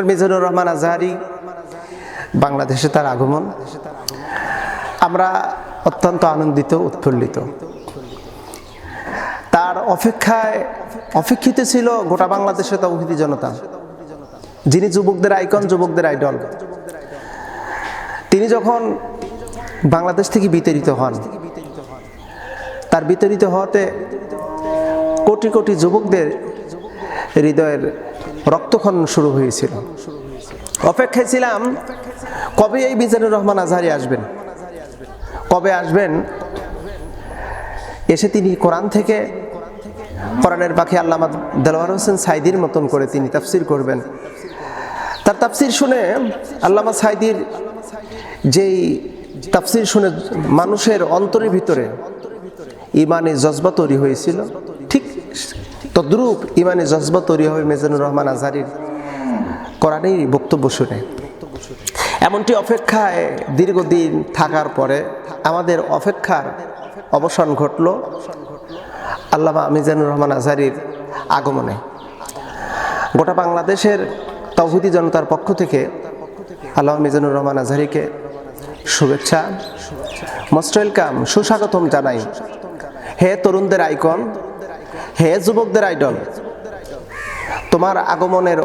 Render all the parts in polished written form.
মিজানুর রহমান আজহারী বাংলাদেশে তার আগমন আমরা অত্যন্ত আনন্দিত উৎফুল্লিত। তার অপেক্ষিত ছিল গোটা বাংলাদেশে তাওহীদি জনতা, যিনি যুবকদের আইকন, যুবকদের আইডল। তিনি যখন বাংলাদেশ থেকে বিতাড়িত হন, তার বিতাড়িত হওয়াতে কোটি কোটি যুবকদের হৃদয়ের রক্তক্ষরণ শুরু হয়েছিল। অপেক্ষায় ছিলাম কবে এই মিজানুর রহমান আজহারী আসবেন, কবে আসবেন। এসে তিনি কোরআন থেকে, কোরআনের পাখি আল্লামা দেলোয়ার হোসেন সাইদির মতন করে তিনি তাফসির করবেন। তার তাফসির শুনে, আল্লামা সাইদির যেই তাফসির শুনে মানুষের অন্তরের ভিতরে ইমানে জজবা তৈরি হয়েছিল, ঠিক তদ্রূপ ইমানে জজবা তৈরি হবে মিজানুর রহমান আজহারীর কোরআনের বক্তব্য শুনে। এমনটি অপেক্ষায় দীর্ঘদিন থাকার পরে আমাদের অপেক্ষার অবসান ঘটল আল্লামা মিজানুর রহমান আজহারীর আগমনে। গোটা বাংলাদেশের তাওহীদি জনতার পক্ষ থেকে আল্লামা মিজানুর রহমান আজহারীকে শুভেচ্ছা, মোস্ট ওয়েলকাম, সুস্বাগতম জানাই। হে তরুণদের আইকন, হে যুবকদের আইডল, তোমার আগমনের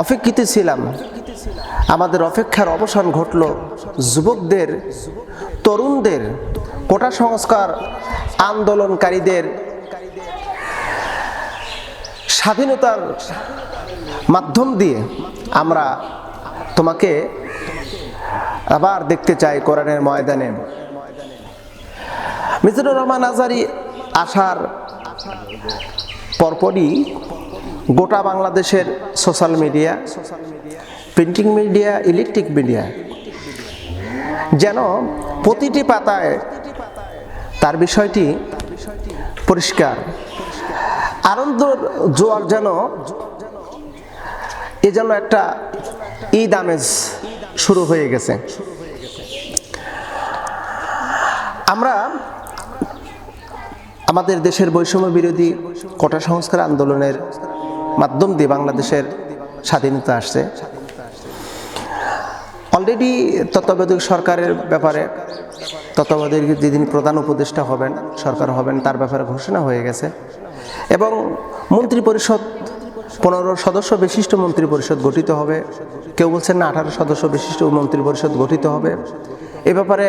অপেক্ষিত ছিলাম। আমাদের অপেক্ষার অবসান ঘটল। যুবকদের, তরুণদের, কোটা সংস্কার আন্দোলনকারীদের স্বাধীনতার মাধ্যম দিয়ে আমরা তোমাকে আবার দেখতে চাই কোরআনের ময়দানে। মিজানুর রহমান আজহারী আসার পরপরই গোটা বাংলাদেশের social media, printing media, electric media যেন প্রতিটি পাতায় তার বিষয়টি পরিষ্কার। আনন্দের জোয়ার যেন একটা ঈদ আমেজ শুরু হয়ে গেছে। আমরা আমাদের দেশের বৈষম্য বিরোধী কোটা সংস্কার আন্দোলনের মাধ্যম দিয়ে বাংলাদেশের স্বাধীনতা আসছে। অলরেডি তত্ত্বাবধায়ক সরকারের ব্যাপারে, তত্ত্বাবধায়ক যেদিন প্রধান উপদেষ্টা হবেন, সরকার হবেন, তার ব্যাপারে ঘোষণা হয়ে গেছে। এবং মন্ত্রী পরিষদ 15 সদস্য বিশিষ্ট মন্ত্রী পরিষদ গঠিত হবে। কেউ বলছেন না 18 সদস্য বিশিষ্ট মন্ত্রী পরিষদ গঠিত হবে। এ ব্যাপারে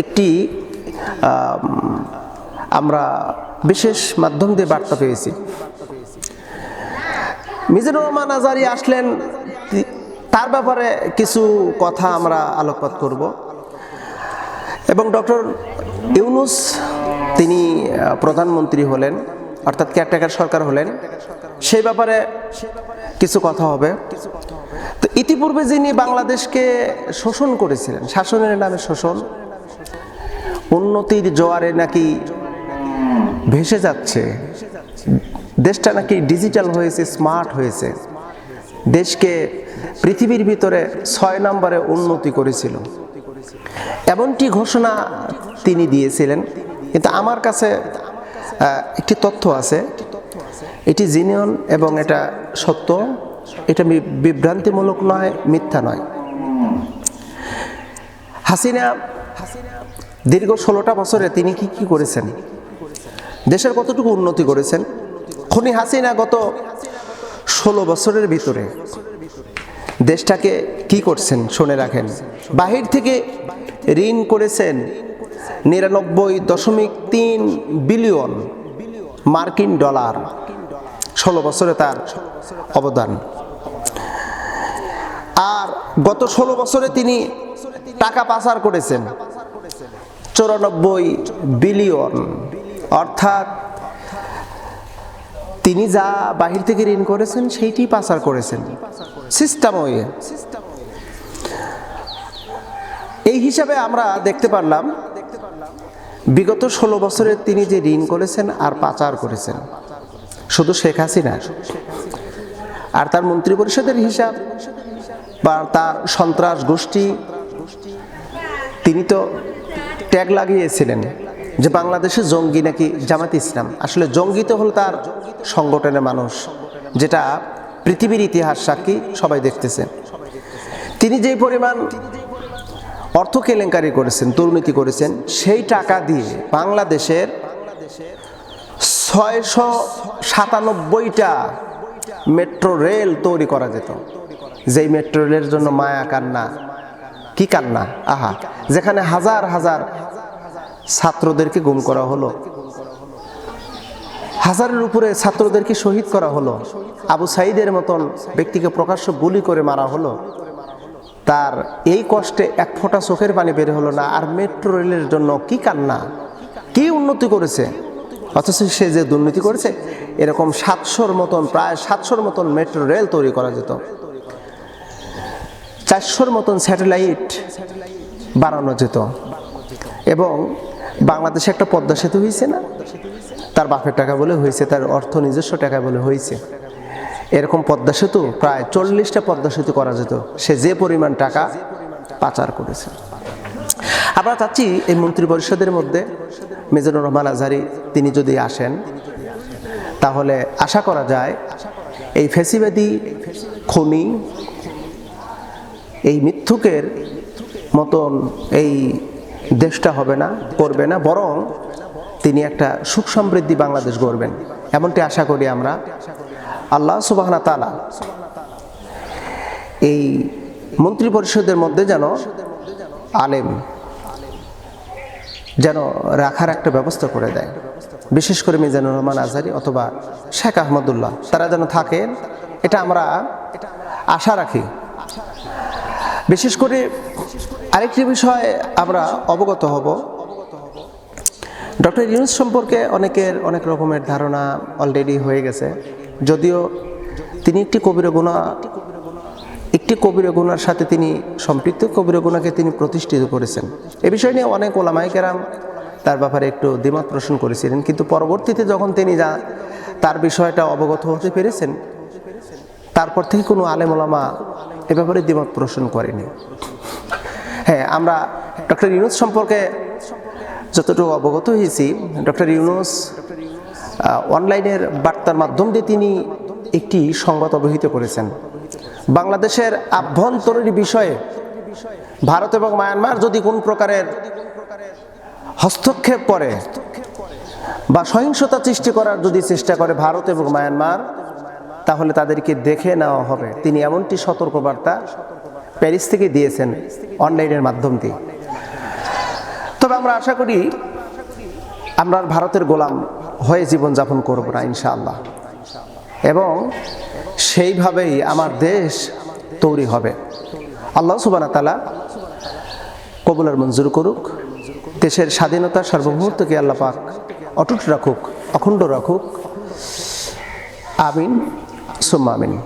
একটি আমরা বিশেষ মাধ্যম দিয়ে বার্তা পেয়েছি। মিজানুর রহমান আজহারী আসলেন, তার ব্যাপারে কিছু কথা আমরা আলোকপাত করব। এবং ডক্টর ইউনূস তিনি প্রধানমন্ত্রী হলেন, অর্থাৎ কেয়ারটেকার সরকার হলেন, সেই ব্যাপারে কিছু কথা হবে। তো ইতিপূর্বে যিনি বাংলাদেশকে শোষণ করেছিলেন, শাসনের নামে শোষণ, উন্নতির জোয়ারে নাকি ভেসে যাচ্ছে, দেশটা নাকি ডিজিটাল হয়েছে, স্মার্ট হয়েছে, দেশকে পৃথিবীর ভিতরে 6 নম্বরে উন্নতি করেছিল, এমনটি ঘোষণা তিনি দিয়েছিলেন। কিন্তু আমার কাছে একটি তথ্য আছে, এটি জেনুইন এবং এটা সত্য, এটা বিভ্রান্তিমূলক নয়, মিথ্যা নয়। হাসিনা দীর্ঘ 16টা বছরে তিনি কি করেছেন, দেশের কতটুকু উন্নতি করেছেন। খুনি হাসিনা গত 16 বছরের ভিতরে দেশটাকে কি করছেন শুনে রাখেন। বাহির থেকে ঋণ করেছেন 99.3 বিলিয়ন মার্কিন ডলার। 16 বছরে তার অবদান। আর গত 16 বছরে তিনি টাকা পাচার করেছেন 94 বিলিয়ন। অর্থাৎ তিনি যা বাহির থেকে ঋণ করেছেন সেইটি পাচার করেছেন সিস্টেম হয়ে। এই হিসাবে আমরা দেখতে পারলাম বিগত 16 বছরে তিনি যে ঋণ করেছেন আর পাচার করেছেন, শুধু শেখ হাসিনা আর তার মন্ত্রী পরিষদের হিসাব বা তার সন্ত্রাস গোষ্ঠী, তিনি তো ট্যাগ লাগিয়েছিলেন যে বাংলাদেশে জঙ্গি নাকি জামাত ইসলাম। আসলে জঙ্গি তো হল তার সংগঠনের মানুষ, যেটা পৃথিবীর ইতিহাস সাক্ষী, সবাই দেখতেছে। তিনি যেই পরিমাণ অর্থ কেলেঙ্কারি করেছেন, দুর্নীতি করেছেন, সেই টাকা দিয়ে বাংলাদেশের 697টা মেট্রো রেল তৈরি করা যেত। যেই মেট্রো রেলের জন্য মায়া কান্না, কি কান্না, আহা! যেখানে হাজার হাজার ছাত্রদেরকে গুম করা হলো, হাজারের উপরে ছাত্রদেরকে শহীদ করা হলো, আবু সাঈদের মতন ব্যক্তিকে প্রকাশ্য গুলি করে মারা হলো, তার এই কষ্টে এক ফোঁটা চোখের পানি বের হলো না। আর মেট্রো রেলের জন্য কি কান্না, কি উন্নতি করেছে, অথচ সে যে দুর্নীতি করেছে। এরকম 700-র মতন, প্রায় 700-র মতন মেট্রো রেল তৈরি করা যেত, 400-র মতন স্যাটেলাইট বানানো যেত। এবং বাংলাদেশে একটা পদ্মা সেতু হয়েছে না, তার বাপের টাকা বলে হয়েছে, তার অর্থ নিজস্ব টাকা বলে হয়েছে। এরকম পদ্মা সেতু প্রায় 40টা পদ্মা সেতু করা যেত, সে যে পরিমাণ টাকা পাচার করেছে। আমরা চাচ্ছি এই মন্ত্রী পরিষদের মধ্যে মিজানুর রহমান আজহারী তিনি যদি আসেন, তাহলে আশা করা যায় এই ফ্যাসিবাদী খুনি, এই মিথ্যুকের মতন এই দেশটা হবে না, করবে না, বরং তিনি একটা সুখ সমৃদ্ধি বাংলাদেশ গড়বেন, এমনটি আশা করি আমরা। আল্লাহ সুবহানাহু ওয়া তাআলা এই মন্ত্রী পরিষদের মধ্যে যেন আলেম যেন রাখার একটা ব্যবস্থা করে দেয়, বিশেষ করে মিজানুর রহমান আজহারী অথবা শেখ আহমদুল্লাহ, তারা যেন থাকেন, এটা আমরা আশা রাখি। বিশেষ করে আরেকটি বিষয় আমরা অবগত হব, ডক্টর ইউনূস সম্পর্কে অনেকের অনেক রকমের ধারণা অলরেডি হয়ে গেছে। যদিও তিনি একটি কবিরা গুনার সাথে তিনি সম্পৃক্ত, কবিরা গুনাকে তিনি প্রতিষ্ঠিত করেছেন। এ বিষয় নিয়ে অনেক ওলামায়ে কেরাম তার ব্যাপারে একটু দ্বিমত পোষণ করেছিলেন, কিন্তু পরবর্তীতে যখন তিনি তার বিষয়টা অবগত হতে পেরেছেন, তারপর থেকে কোনো আলেম ওলামা এ ব্যাপারে দ্বিমত পোষণ করেনি। হ্যাঁ, আমরা ডক্টর ইউনূস সম্পর্কে যতটুকু অবগত হয়েছি, ডক্টর ইউনূস অনলাইনের বার্তার মাধ্যম দিয়ে তিনি একটি সংবাদ অবহিত করেছেন। বাংলাদেশের আভ্যন্তরীণ বিষয়ে ভারত এবং মায়ানমার যদি কোন প্রকারের হস্তক্ষেপ করে বা সহিংসতা সৃষ্টি করার যদি চেষ্টা করে ভারত এবং মায়ানমার, তাহলে তাদেরকে দেখে নেওয়া হবে। তিনি এমনটি সতর্কবার্তা প্যারিস থেকে দিয়েছেন অনলাইনের মাধ্যম দিয়ে। তবে আমরা আশা করি আমরা ভারতের গোলাম হয়ে জীবনযাপন করব না ইনশাআল্লাহ, এবং সেইভাবেই আমার দেশ তৈরি হবে। আল্লাহ সুবহানাহু ওয়া তাআলা কবুল আর মঞ্জুর করুক। দেশের স্বাধীনতা সার্বভৌমত্বকে আল্লাহ পাক অটুট রাখুক, অখণ্ড রাখুক। আমিন সুম্মা আমিন।